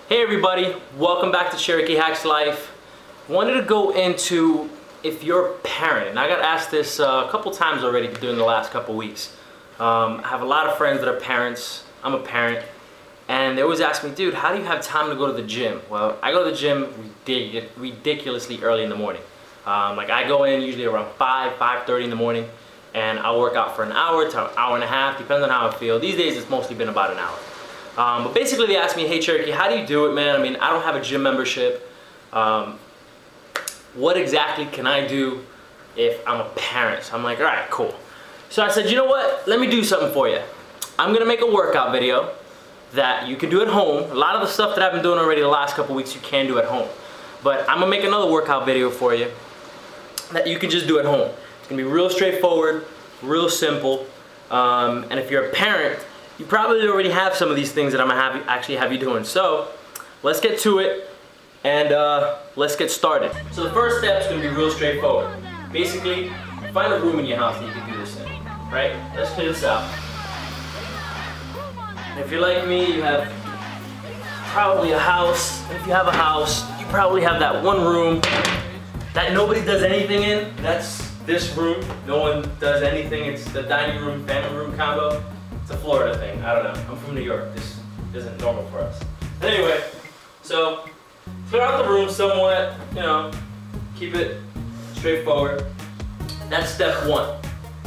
Hey everybody, welcome back to Cherokee Hacks Life. Wanted to go into if you're a parent, and I got asked this a couple times already during the last couple weeks. I have a lot of friends that are parents, I'm a parent, and they always ask me, dude, how do you have time to go to the gym? Well, I go to the gym ridiculously early in the morning. I go in usually around 5:30 in the morning, and I'll work out for an hour to an hour and a half, depending on how I feel. These days it's mostly been about an hour. But basically they asked me, hey Cherokee, how do you do it, man? I mean, I don't have a gym membership. What exactly can I do if I'm a parent? So I'm like, all right, cool. So I said, you know what? Let me do something for you. I'm gonna make a workout video that you can do at home. A lot of the stuff that I've been doing already the last couple weeks you can do at home. But I'm gonna make another workout video for you that you can just do at home. It's gonna be real straightforward, real simple. And if you're a parent, you probably already have some of these things that I'm gonna actually have you doing. So let's get to it and let's get started. So the first step is gonna be real straightforward. Basically, find a room in your house that you can do this in, right? Let's clear this out. And if you're like me, you have probably a house. If you have a house, you probably have that one room that nobody does anything in. That's this room. No one does anything. It's the dining room, family room combo. It's a Florida thing. I don't know. I'm from New York. This isn't normal for us. Anyway, so clear out the room somewhat, you know, keep it straightforward. That's step one.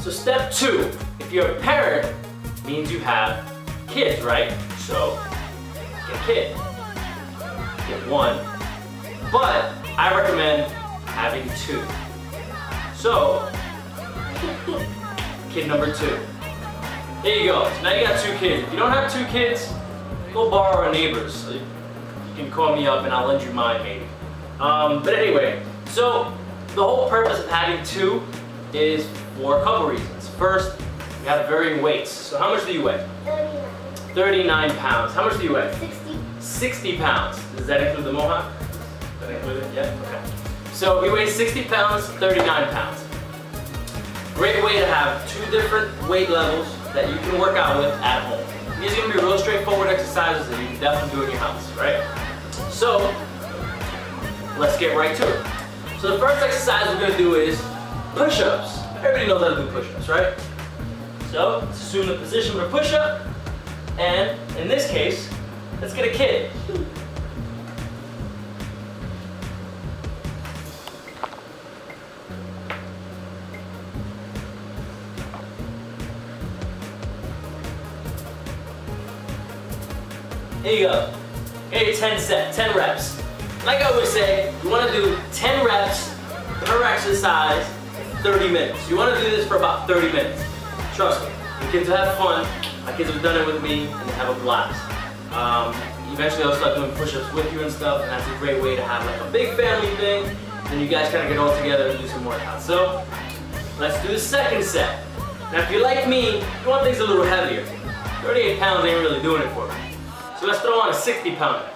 So step two, if you're a parent, means you have kids, right? So get a kid. Get one. But I recommend having two. So, kid number two. There you go. So now you got two kids. If you don't have two kids, go borrow a neighbor's. You can call me up and I'll lend you mine maybe. But anyway, so the whole purpose of having two is for a couple reasons. First, you have varying weights. So how much do you weigh? 39. 39 pounds. How much do you weigh? 60. 60 pounds. Does that include the mohawk? Does that include it? Yeah? Okay. So you weigh 60 pounds, 39 pounds. Great way to have two different weight levels that you can work out with at home. These are going to be real straightforward exercises that you can definitely do in your house, right? So, let's get right to it. So the first exercise we're going to do is push-ups. Everybody knows how to do push-ups, right? So, let's assume the position of a push-up, and in this case, let's get a kid. There you go. Okay, 10 reps. Like I always say, you want to do 10 reps per exercise, 30 minutes. You want to do this for about 30 minutes. Trust me, your kids will have fun. My kids have done it with me, and they have a blast. Eventually, I'll start doing push-ups with you and stuff, and that's a great way to have like a big family thing. Then you guys kind of get all together and do some workouts. So, let's do the second set. Now, if you're like me, you want things a little heavier. 38 pounds ain't really doing it for me. So let's throw on a 60 pounder.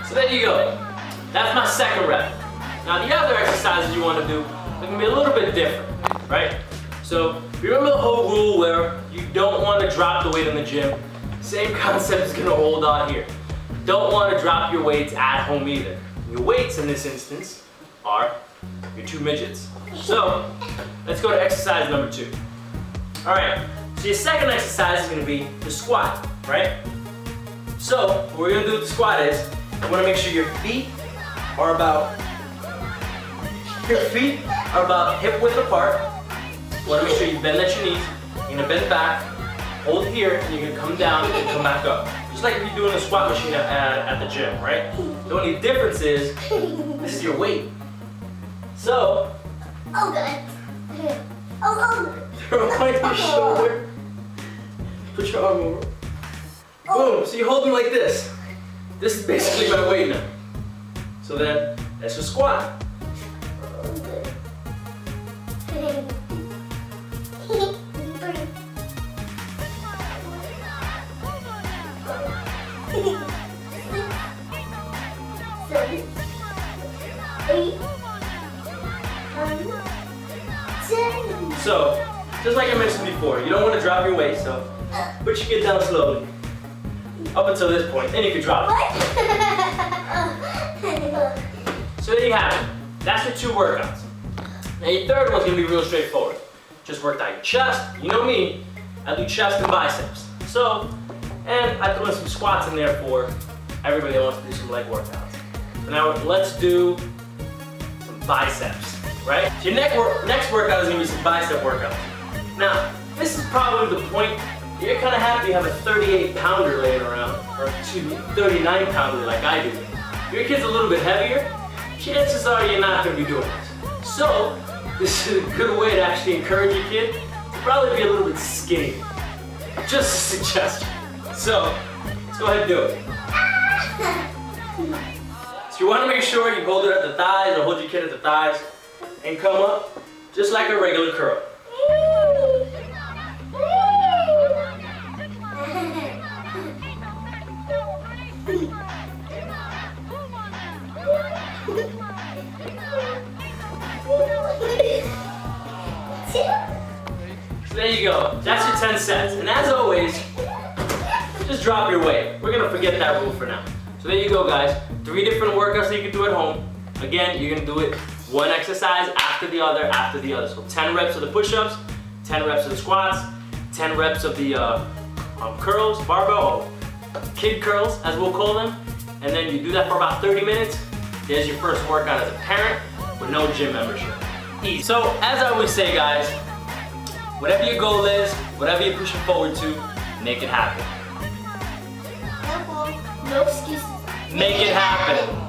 So there you go. That's my second rep. Now the other exercises you want to do are going to be a little bit different, right? So remember the whole rule where you don't want to drop the weight in the gym. Same concept is going to hold on here. Don't want to drop your weights at home either. Your weights in this instance are your two midgets. So let's go to exercise number two. All right, so your second exercise is going to be the squat, right? So what we're going to do with the squat is you want to make sure your feet are about hip width apart. You want to make sure you bend at your knees. You're going to bend back, hold here, and you're going to come down and come back up. Just like if you're doing a squat machine at the gym, right? The only difference is, this is your weight. So, Oh, good. Oh. throw it on your shoulder. Put your arm over. Boom, so you hold them like this. This is basically my weight now. So then, that's your squat. 7, 8, 9, 10. So, just like I mentioned before, you don't want to drop your weight, so put your kid down slowly. Up until this point, then you can drop it. What? So there you have it. That's your 2 workouts. Now your third one's gonna be real straightforward. Just worked out your chest. You know me, I do chest and biceps. So, and I threw in some squats in there for everybody that wants to do some leg workouts. So now let's do some biceps, right? So your next workout is gonna be some bicep workouts. Now, this is probably the point you're kind of happy you have a 38-pounder laying around, or excuse me, 39-pounder like I do. If your kid's a little bit heavier, chances are you're not going to be doing this. So, this is a good way to actually encourage your kid to probably be a little bit skinny. Just a suggestion. So, let's go ahead and do it. So you want to make sure you hold it at the thighs, or hold your kid at the thighs, and come up just like a regular curl. So there you go. That's your 10 sets. And as always, just drop your weight. We're gonna forget that rule for now. So there you go, guys. 3 different workouts that you can do at home. Again, you're gonna do it one exercise after the other, after the other. So 10 reps of the push-ups, 10 reps of the squats, 10 reps of the curls, barbell, kid curls, as we'll call them. And then you do that for about 30 minutes. There's your first workout as a parent with no gym membership. Easy. So, as I always say, guys, whatever your goal is, whatever you're pushing forward to, make it happen. No excuses. Make it happen.